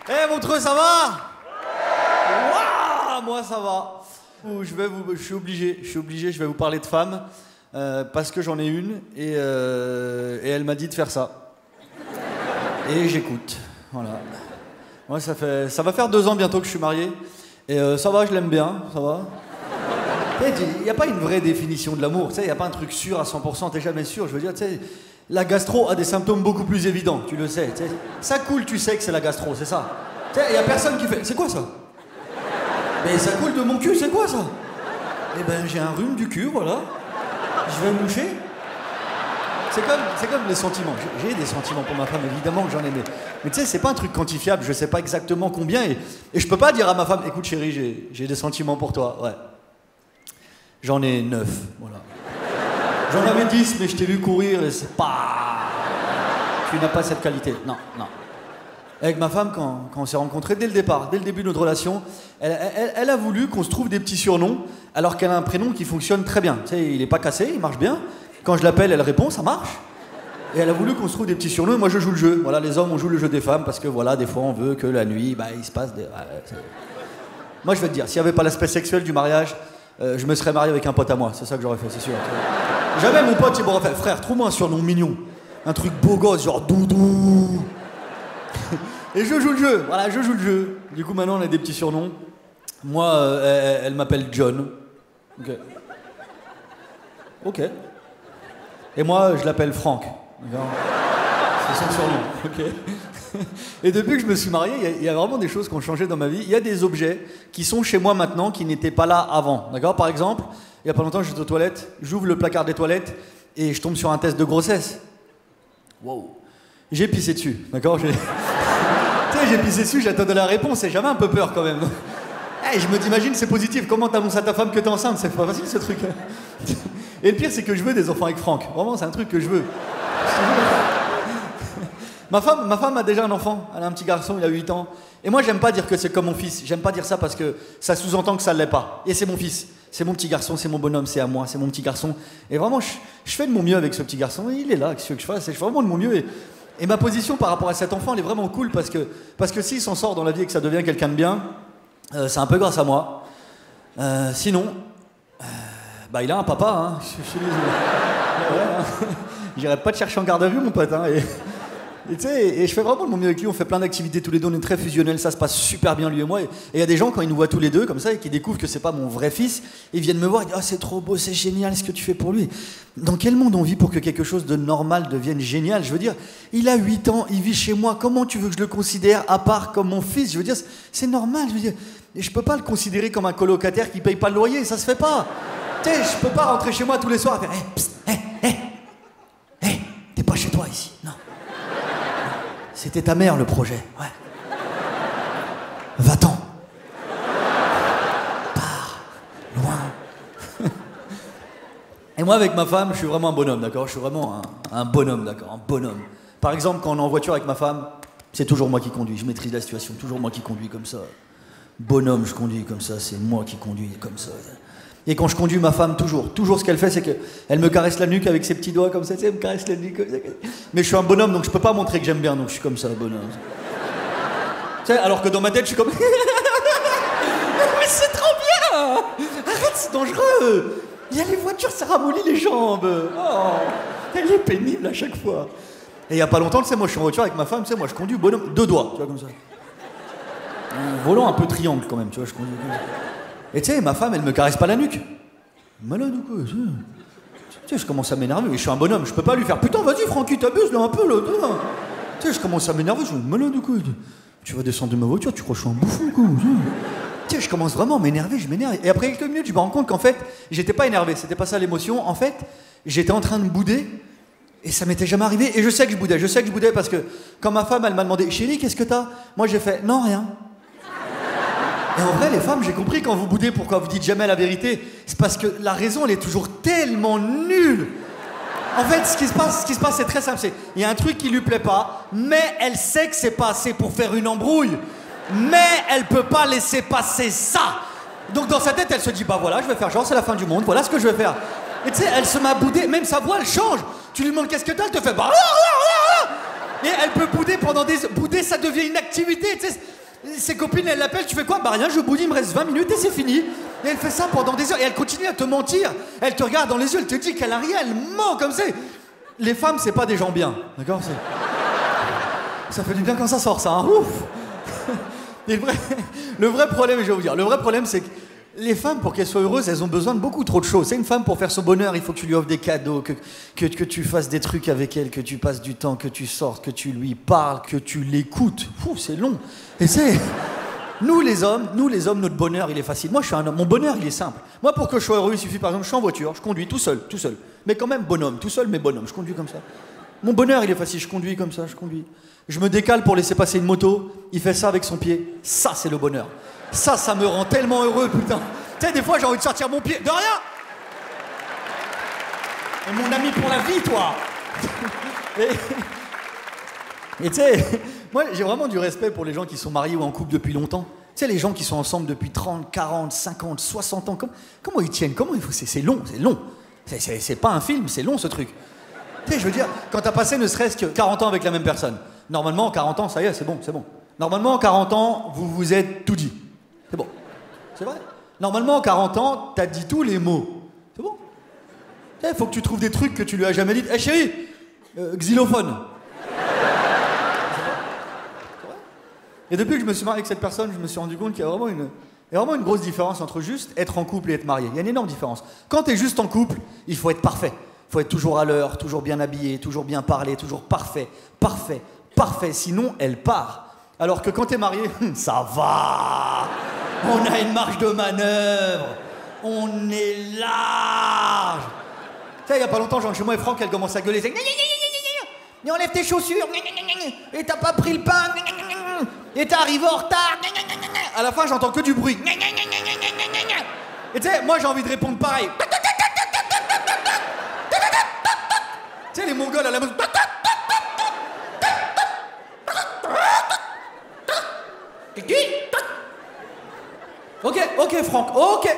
Eh Montreux, ça va? Waouh, moi ça va. Je suis obligé, je vais vous parler de femmes parce que j'en ai une et elle m'a dit de faire ça. Et j'écoute, voilà. Moi ça va faire 2 ans bientôt que je suis marié et ça va, je l'aime bien, ça va. Il n'y a pas une vraie définition de l'amour, tu sais, il n'y a pas un truc sûr à 100%, t'es jamais sûr, je veux dire, tu sais, la gastro a des symptômes beaucoup plus évidents, tu le sais, tu sais. Ça coule, tu sais que c'est la gastro, c'est ça. Tu sais, il n'y a personne qui fait, c'est quoi ça? Mais ça coule de mon cul, c'est quoi ça? Eh ben j'ai un rhume du cul, voilà. Je vais me moucher. C'est comme les sentiments. J'ai des sentiments pour ma femme, évidemment que j'en ai, mais tu sais, c'est pas un truc quantifiable, je sais pas exactement combien, et je peux pas dire à ma femme, écoute chérie, j'ai des sentiments pour toi, ouais. J'en ai 9, voilà. J'en avais 10, mais je t'ai vu courir et c'est pas... Tu n'as pas cette qualité, non. Avec ma femme, quand on s'est rencontrés, dès le début de notre relation, elle a voulu qu'on se trouve des petits surnoms, alors qu'elle a un prénom qui fonctionne très bien. Tu sais, il est pas cassé, il marche bien. Quand je l'appelle, elle répond, ça marche. Et elle a voulu qu'on se trouve des petits surnoms, et moi je joue le jeu. Voilà, les hommes, on joue le jeu des femmes, parce que voilà, des fois on veut que la nuit, il se passe des... Moi je vais te dire, s'il n'y avait pas l'aspect sexuel du mariage, je me serais marié avec un pote à moi, c'est ça que j'aurais fait, c'est sûr. Jamais mon pote, il m'aurait fait, frère, trouve-moi un surnom mignon. Un truc beau gosse, genre doudou. Et je joue le jeu, voilà, je joue le jeu. Du coup, maintenant, on a des petits surnoms. Moi, elle m'appelle John. Ok. Et moi, je l'appelle Franck. C'est son surnom, ok. Et depuis que je me suis marié, il y a vraiment des choses qui ont changé dans ma vie. Il y a des objets qui sont chez moi maintenant qui n'étaient pas là avant. D'accord? Par exemple, il y a pas longtemps, j'étais aux toilettes, j'ouvre le placard des toilettes et je tombe sur un test de grossesse. Wow. J'ai pissé dessus, d'accord? Tu sais, j'ai pissé dessus, j'attendais la réponse, et j'avais un peu peur quand même. Hey, je me dis, imagine, c'est positif, comment t'annonces à ta femme que t'es enceinte? C'est pas facile ce truc. Et le pire, c'est que je veux des enfants avec Franck. Vraiment, c'est un truc que je veux. Ma femme a déjà un enfant, elle a un petit garçon, il a 8 ans. Et moi, j'aime pas dire que c'est comme mon fils. J'aime pas dire ça parce que ça sous-entend que ça l'est pas. Et c'est mon fils, c'est mon petit garçon, c'est mon bonhomme, c'est à moi, c'est mon petit garçon. Et vraiment, je fais de mon mieux avec ce petit garçon. Et il est là, qu'est-ce que je fasse? Je fais vraiment de mon mieux. Et ma position par rapport à cet enfant, elle est vraiment cool parce que s'il s'en sort dans la vie et que ça devient quelqu'un de bien, c'est un peu grâce à moi. Sinon, il a un papa, hein. Je suis désolé. Ouais, hein. J'irai pas te chercher en garde à vue, mon pote, hein. Et tu sais, et je fais vraiment de mon mieux avec lui, on fait plein d'activités tous les deux, on est très fusionnels, ça se passe super bien lui et moi. Et il y a des gens, quand ils nous voient tous les deux comme ça et qui découvrent que c'est pas mon vrai fils, ils viennent me voir et disent « Ah, c'est trop beau, c'est génial ce que tu fais pour lui ». Dans quel monde on vit pour que quelque chose de normal devienne génial? Je veux dire, il a 8 ans, il vit chez moi, comment tu veux que je le considère à part comme mon fils? Je veux dire, c'est normal, je veux dire. Et je peux pas le considérer comme un colocataire qui paye pas le loyer, ça se fait pas. Tu sais, je peux pas rentrer chez moi tous les soirs et faire « Hé, t'es pas chez toi ici, non. C'était ta mère le projet, ouais. Va-t'en. Pars. Loin. » Et moi, avec ma femme, je suis vraiment un bonhomme, d'accord? Je suis vraiment un bonhomme, d'accord? Un bonhomme. Par exemple, quand on est en voiture avec ma femme, c'est toujours moi qui conduis. Je maîtrise la situation, toujours moi qui conduis comme ça. Bonhomme, je conduis comme ça, c'est moi qui conduis comme ça. Et quand je conduis ma femme, toujours ce qu'elle fait, c'est qu'elle me caresse la nuque avec ses petits doigts comme ça, tu sais, elle me caresse la nuque comme ça. Mais je suis un bonhomme, donc je peux pas montrer que j'aime bien, donc je suis comme ça, bonhomme. Tu sais, alors que dans ma tête, je suis comme... Mais c'est trop bien! Arrête, c'est dangereux! Il y a les voitures, ça ramollit les jambes. Oh, elle est pénible à chaque fois. Et il y a pas longtemps, tu sais, moi je suis en voiture avec ma femme, tu sais, moi je conduis bonhomme, 2 doigts, tu vois, comme ça. Un volant un peu triangle quand même, tu vois, je conduis comme ça. Et tu sais, ma femme, elle me caresse pas la nuque. Malade ou quoi? Tu sais, je commence à m'énerver, mais je suis un bonhomme, je peux pas lui faire putain, vas-y, Francky, t'abuses là un peu là. Tu sais, je commence à m'énerver, je suis malade ou quoi? Tu vas descendre de ma voiture, tu crois que je suis un bouffon quoi? Tu sais, je commence vraiment à m'énerver, je m'énerve. Et après quelques minutes, je me rends compte qu'en fait, j'étais pas énervé, c'était pas ça l'émotion. En fait, j'étais en train de bouder, et ça m'était jamais arrivé. Et je sais que je boudais parce que quand ma femme, elle m'a demandé, chérie, qu'est-ce que t'as? Moi, j'ai fait, non, rien. Et en vrai, les femmes, j'ai compris quand vous boudez pourquoi vous dites jamais la vérité. C'est parce que la raison, elle est toujours tellement nulle. En fait, ce qui se passe, c'est très simple. Il y a un truc qui lui plaît pas, mais elle sait que c'est pas assez pour faire une embrouille. Mais elle peut pas laisser passer ça. Donc dans sa tête, elle se dit, bah voilà, je vais faire genre, c'est la fin du monde, voilà ce que je vais faire. Et tu sais, elle se met à bouder, même sa voix, elle change. Tu lui demandes qu'est-ce que t'as, elle te fait, bah... Et elle peut bouder pendant des... Bouder, ça devient une activité, tu sais. Ses copines, elles l'appellent, tu fais quoi? Bah rien, je boude, il me reste 20 minutes et c'est fini. Et elle fait ça pendant des heures, et elle continue à te mentir. Elle te regarde dans les yeux, elle te dit qu'elle a rien, elle ment comme ça. Les femmes, c'est pas des gens bien, d'accord? Ça fait du bien quand ça sort, ça, hein? Ouf. Et le vrai problème, je vais vous dire, le vrai problème, c'est que les femmes, pour qu'elles soient heureuses, elles ont besoin de beaucoup trop de choses. C'est une femme, pour faire son bonheur, il faut que tu lui offres des cadeaux, que tu fasses des trucs avec elle, que tu passes du temps, que tu sortes, que tu lui parles, que tu l'écoutes. C'est long. Et c'est... Nous les hommes, notre bonheur, il est facile. Moi, je suis un homme. Mon bonheur, il est simple. Moi, pour que je sois heureux, il suffit, par exemple, je suis en voiture, je conduis tout seul. Mais quand même bonhomme, tout seul, mais bonhomme. Je conduis comme ça. Mon bonheur, il est facile. Je conduis comme ça, je conduis. Je me décale pour laisser passer une moto. Il fait ça avec son pied. Ça, c'est le bonheur. Ça me rend tellement heureux, putain. Tu sais, des fois, j'ai envie de sortir mon pied. De rien. Et mon ami pour la vie, toi. Et tu sais, moi, j'ai vraiment du respect pour les gens qui sont mariés ou en couple depuis longtemps. Tu sais, les gens qui sont ensemble depuis 30, 40, 50, 60 ans, comment ils tiennent? Comment il faut... C'est long, c'est long. C'est pas un film, c'est long, ce truc. Tu sais, je veux dire, quand t'as passé ne serait-ce que 40 ans avec la même personne, normalement, en 40 ans, ça y est, c'est bon, c'est bon. Normalement, en 40 ans, vous vous êtes tout dit. C'est bon. C'est vrai. Normalement, en 40 ans, t'as dit tous les mots. C'est bon. Tu sais, faut que tu trouves des trucs que tu lui as jamais dit. Hé, chérie, xylophone. Et depuis que je me suis marié avec cette personne, je me suis rendu compte qu'il y a vraiment une grosse différence entre juste être en couple et être marié. Il y a une énorme différence. Quand t'es juste en couple, il faut être parfait. Il faut être toujours à l'heure, toujours bien habillé, toujours bien parlé, toujours parfait. Sinon, elle part. Alors que quand t'es marié, ça va. On a une marge de manœuvre. On est large. Tu sais, il y a pas longtemps, je rentre chez moi et Franck, elle commence à gueuler. Mais enlève tes chaussures. Et t'as pas pris le pain. Et t'es arrivé en retard. À la fin, j'entends que du bruit. Et tu sais, moi, j'ai envie de répondre pareil. Tu sais, les Mongols à la mode. Ok, Franck, ok.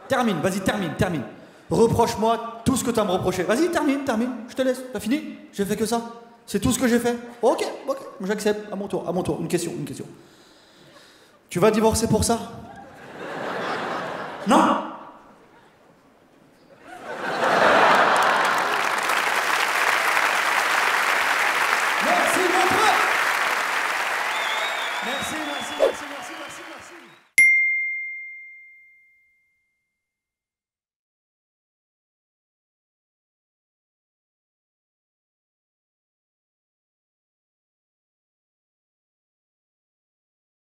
Termine, vas-y, termine. Reproche-moi tout ce que t'as à me reprocher. Vas-y, termine. Je te laisse. T'as fini? J'ai fait que ça. C'est tout ce que j'ai fait. Ok, j'accepte. À mon tour. Une question. Tu vas divorcer pour ça? Non? Merci, mon frère. Merci.